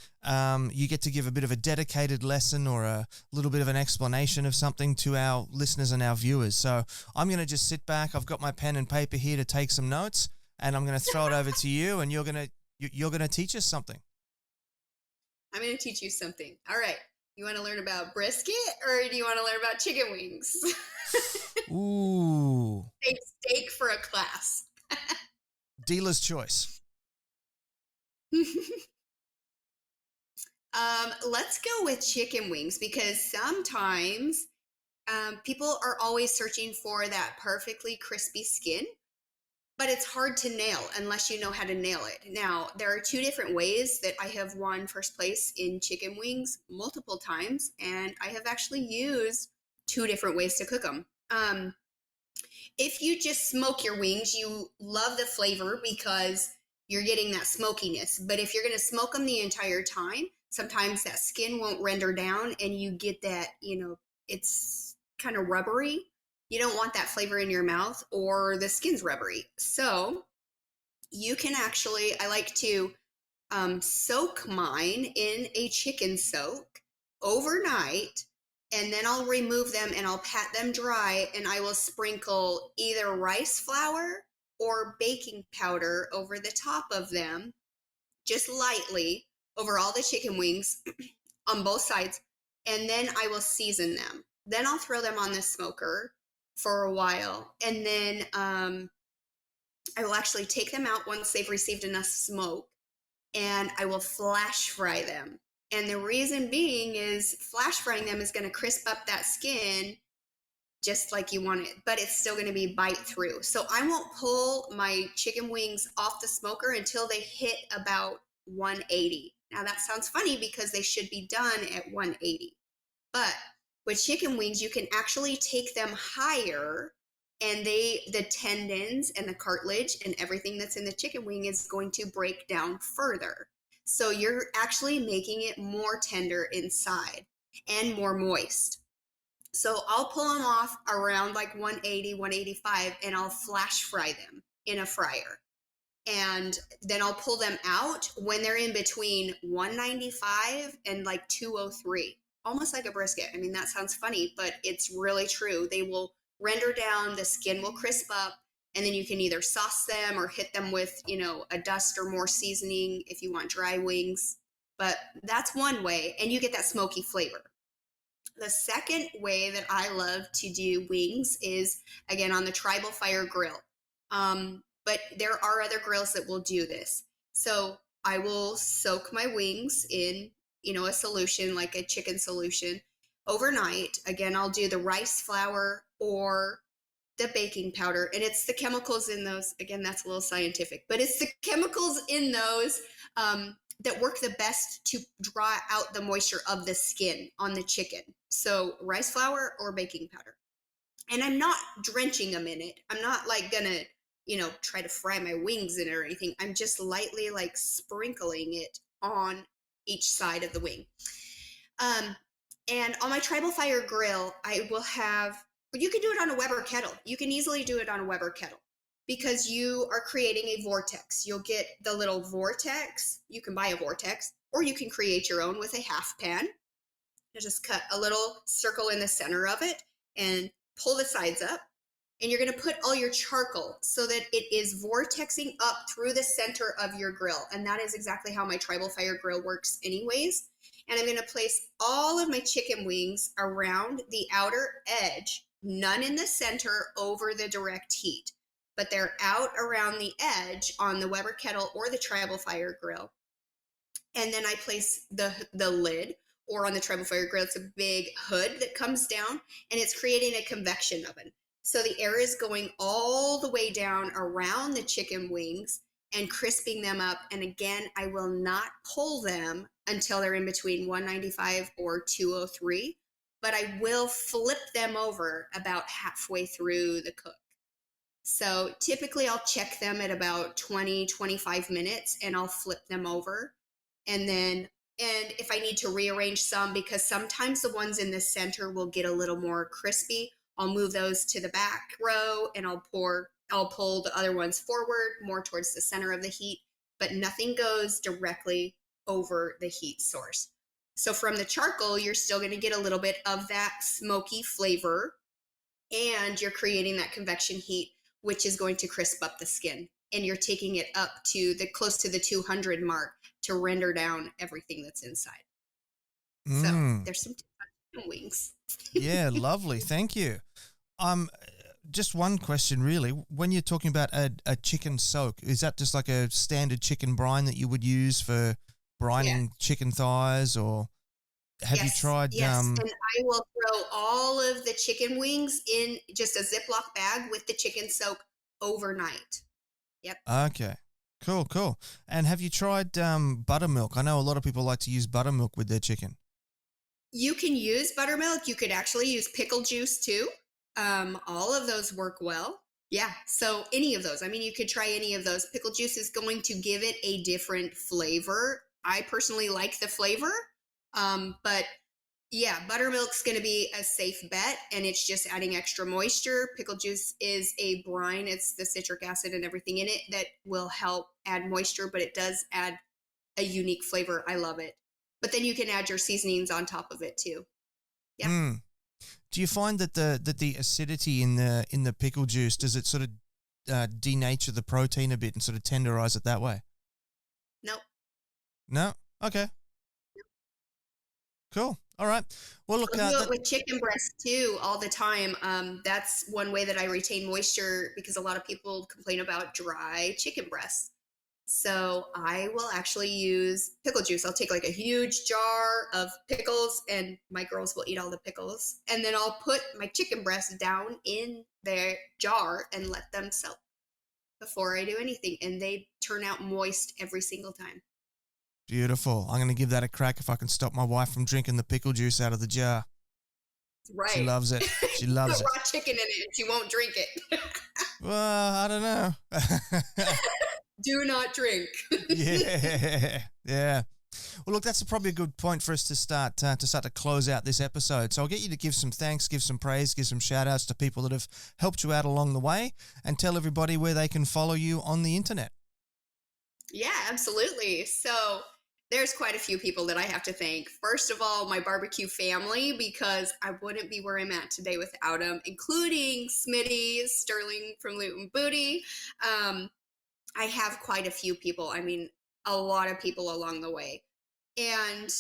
you get to give a bit of a dedicated lesson or a little bit of an explanation of something to our listeners and our viewers. So I'm going to just sit back. I've got my pen and paper here to take some notes, and I'm going to throw it over to you, and you're going to teach us something. I'm going to teach you something. All right. You want to learn about brisket or do you want to learn about chicken wings? Ooh. Steak for a class. Dealer's choice. Let's go with chicken wings because sometimes people are always searching for that perfectly crispy skin, but it's hard to nail unless you know how to nail it. Now, there are two different ways that I have won first place in chicken wings multiple times, and I have actually used two different ways to cook them. If you just smoke your wings, you love the flavor because you're getting that smokiness. But if you're going to smoke them the entire time, sometimes that skin won't render down and you get that, it's kind of rubbery. You don't want that flavor in your mouth or the skin's rubbery. So you can actually, I like to soak mine in a chicken soak overnight. And then I'll remove them and I'll pat them dry and I will sprinkle either rice flour or baking powder over the top of them, just lightly over all the chicken wings on both sides. And then I will season them. Then I'll throw them on the smoker for a while. And then I will actually take them out once they've received enough smoke and I will flash fry them. And the reason being is flash frying them is going to crisp up that skin just like you want it, but it's still going to be bite through. So I won't pull my chicken wings off the smoker until they hit about 180. Now that sounds funny because they should be done at 180. But with chicken wings, you can actually take them higher and the tendons and the cartilage and everything that's in the chicken wing is going to break down further. So you're actually making it more tender inside and more moist. So I'll pull them off around like 180, 185, and I'll flash fry them in a fryer. And then I'll pull them out when they're in between 195 and like 203, almost like a brisket. I mean, that sounds funny, but it's really true. They will render down, the skin will crisp up, and then you can either sauce them or hit them with, a dust or more seasoning if you want dry wings. But that's one way, and you get that smoky flavor. The second way that I love to do wings is, again, on the Tribal Fire grill. But there are other grills that will do this. So I will soak my wings in, a solution, like a chicken solution, overnight. Again, I'll do the rice flour or the baking powder, and it's the chemicals in those. Again, that's a little scientific, but it's the chemicals in those that work the best to draw out the moisture of the skin on the chicken. So rice flour or baking powder. And I'm not drenching them in it. I'm not like gonna, try to fry my wings in it or anything. I'm just lightly like sprinkling it on each side of the wing. Um, and on my Tribal Fire grill, I will have, you can do it on a Weber kettle. You can easily do it on a Weber kettle because you are creating a vortex. You'll get the little vortex. You can buy a vortex, or you can create your own with a half pan. You just cut a little circle in the center of it and pull the sides up. And you're going to put all your charcoal so that it is vortexing up through the center of your grill. And that is exactly how my Tribal Fire grill works anyways. And I'm going to place all of my chicken wings around the outer edge, none in the center over the direct heat, but they're out around the edge on the Weber kettle or the Tribal Fire grill. And then I place the lid, or on the Tribal Fire grill, it's a big hood that comes down, and it's creating a convection oven. So the air is going all the way down around the chicken wings and crisping them up. And again, I will not pull them until they're in between 195 or 203, but I will flip them over about halfway through the cook. So typically I'll check them at about 20, 25 minutes, and I'll flip them over. And if I need to rearrange some, because sometimes the ones in the center will get a little more crispy, I'll move those to the back row, and I'll pull the other ones forward more towards the center of the heat, but nothing goes directly over the heat source. So from the charcoal, you're still going to get a little bit of that smoky flavor, and you're creating that convection heat, which is going to crisp up the skin. And you're taking it up to close to the 200 mark to render down everything that's inside. So there's some wings. Yeah, lovely. Thank you. Just one question, really. When you're talking about a chicken soak, is that just like a standard chicken brine that you would use for brining chicken thighs, or have you tried? Yes, and I will throw all of the chicken wings in just a Ziploc bag with the chicken soak overnight. Yep. Okay. Cool. And have you tried buttermilk? I know a lot of people like to use buttermilk with their chicken. You can use buttermilk. You could actually use pickle juice too. All of those work well. Yeah. So any of those. I mean, you could try any of those. Pickle juice is going to give it a different flavor. I personally like the flavor. But yeah, buttermilk's going to be a safe bet, and it's just adding extra moisture. Pickle juice is a brine. It's the citric acid and everything in it that will help add moisture, but it does add a unique flavor. I love it. But then you can add your seasonings on top of it too. Yeah. Do you find that the acidity in the pickle juice, does it sort of denature the protein a bit and sort of tenderize it that way? Nope. No? Okay. Nope. Cool. All right. Well, look. I'll do it with chicken breast too all the time. That's one way that I retain moisture, because a lot of people complain about dry chicken breasts. So I will actually use pickle juice. I'll take like a huge jar of pickles, and my girls will eat all the pickles. And then I'll put my chicken breast down in their jar and let them soak before I do anything. And they turn out moist every single time. Beautiful. I'm going to give that a crack if I can stop my wife from drinking the pickle juice out of the jar. Right. She loves it. She loves it. Raw chicken in it and she won't drink it. Well, I don't know. Do not drink. Yeah. Well, look, that's probably a good point for us to start to close out this episode. So I'll get you to give some thanks, give some praise, give some shout outs to people that have helped you out along the way, and tell everybody where they can follow you on the internet. Yeah, absolutely. So there's quite a few people that I have to thank. First of all, my barbecue family, because I wouldn't be where I'm at today without them, including Smitty, Sterling from Loot and Booty. I have quite a few people. I mean, a lot of people along the way. And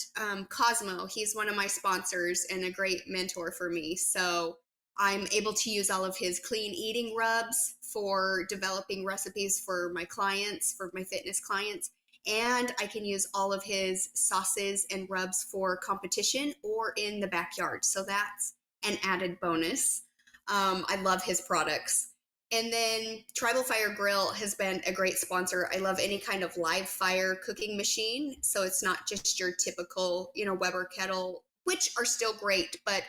Cosmo, he's one of my sponsors and a great mentor for me. So I'm able to use all of his clean eating rubs for developing recipes for my clients, for my fitness clients. And I can use all of his sauces and rubs for competition or in the backyard. So that's an added bonus. I love his products. And then Tribal Fire Grill has been a great sponsor. I love any kind of live fire cooking machine. So it's not just your typical, Weber kettle, which are still great, but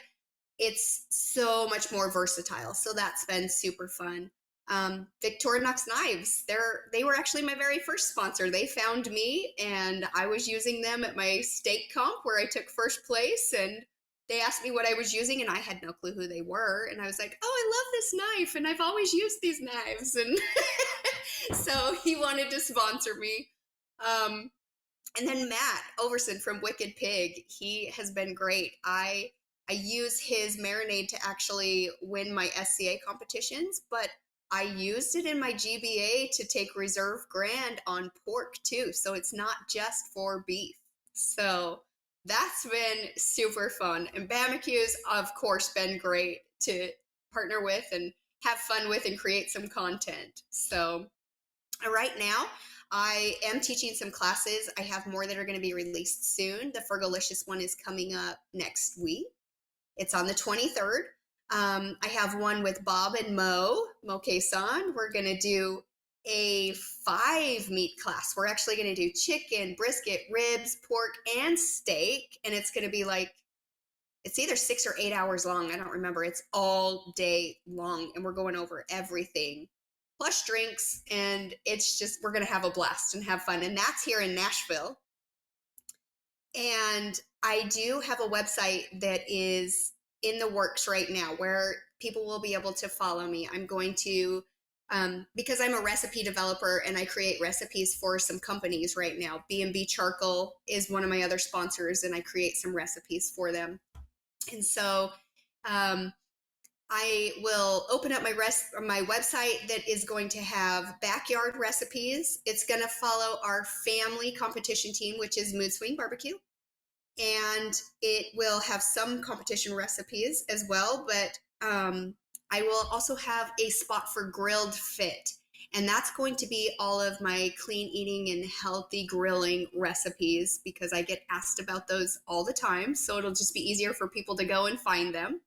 it's so much more versatile. So that's been super fun. Victorinox knives, they were actually my very first sponsor. They found me and I was using them at my steak comp where I took first place, and they asked me what I was using and I had no clue who they were. And I was like, oh, I love this knife and I've always used these knives. And so he wanted to sponsor me. And then Matt Overson from Wicked Pig, he has been great. I use his marinade to actually win my SCA competitions, but I used it in my GBA to take reserve grand on pork too. So it's not just for beef. So that's been super fun. And BBQ's, of course, been great to partner with and have fun with and create some content. So right now, I am teaching some classes. I have more that are going to be released soon. The Fergalicious one is coming up next week. It's on the 23rd. I have one with Bob and Mo K-san. We're going to do a 5 meat class. We're actually going to do chicken, brisket, ribs, pork, and steak. And it's going to be like, it's either 6 or 8 hours long. I don't remember. It's all day long. And we're going over everything, plus drinks. And it's just, we're going to have a blast and have fun. And that's here in Nashville. And I do have a website that is in the works right now where people will be able to follow me. I'm going to, because I'm a recipe developer and I create recipes for some companies right now. B&B Charcoal is one of my other sponsors and I create some recipes for them. And so I will open up my website that is going to have backyard recipes. It's going to follow our family competition team, which is Mood Swing Barbecue. And it will have some competition recipes as well, but I will also have a spot for grilled fit. And that's going to be all of my clean eating and healthy grilling recipes because I get asked about those all the time. So it'll just be easier for people to go and find them.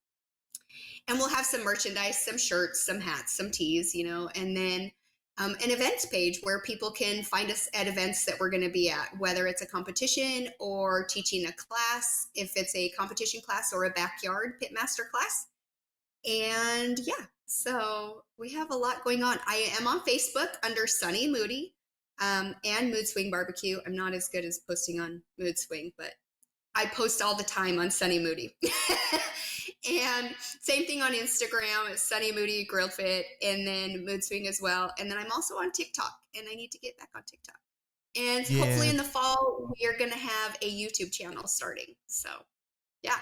And we'll have some merchandise, some shirts, some hats, some tees, and then an events page where people can find us at events that we're going to be at, whether it's a competition or teaching a class, if it's a competition class or a backyard pitmaster class. And yeah, so we have a lot going on. I am on Facebook under Sunny Moody and Mood Swing Barbecue. I'm not as good as posting on Mood Swing, but I post all the time on Sunny Moody. And same thing on Instagram, it's Sunny Moody Grill Fit, and then Mood Swing as well. And then I'm also on TikTok, and I need to get back on TikTok. And hopefully in the fall, we are going to have a YouTube channel starting. So, yeah.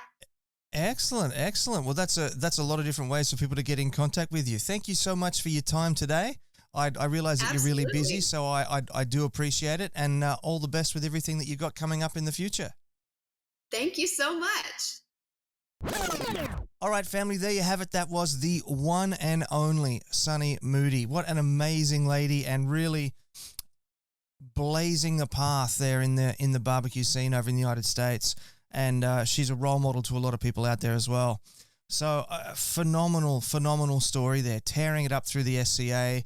Excellent. Well, that's a lot of different ways for people to get in contact with you. Thank you so much for your time today. I realize that You're really busy, so I do appreciate it. And all the best with everything that you got coming up in the future. Thank you so much. All right, family, there you have it. That was the one and only Sunny Moody. What an amazing lady, and really blazing the path there in the barbecue scene over in the United States. And she's a role model to a lot of people out there as well. So phenomenal story there, tearing it up through the SCA,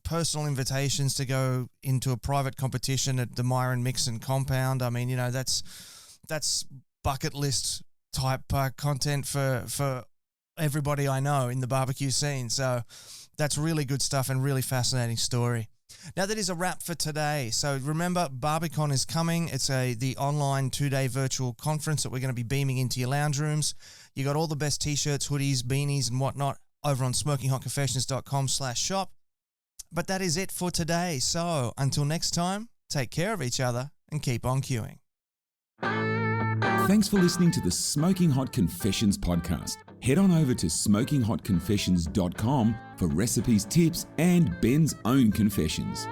personal invitations to go into a private competition at the Myron Mixon compound. I mean, that's bucket list type content for everybody I know in the barbecue scene. So that's really good stuff and really fascinating story. Now that is a wrap for today. So remember, BarbieCon is coming. It's the online 2-day virtual conference that we're going to be beaming into your lounge rooms. You got all the best t-shirts, hoodies, beanies, and whatnot over on SmokingHotConfessions.com/shop. But that is it for today. So until next time, take care of each other and keep on queuing. Thanks for listening to the Smoking Hot Confessions podcast. Head on over to SmokingHotConfessions.com for recipes, tips, and Ben's own confessions.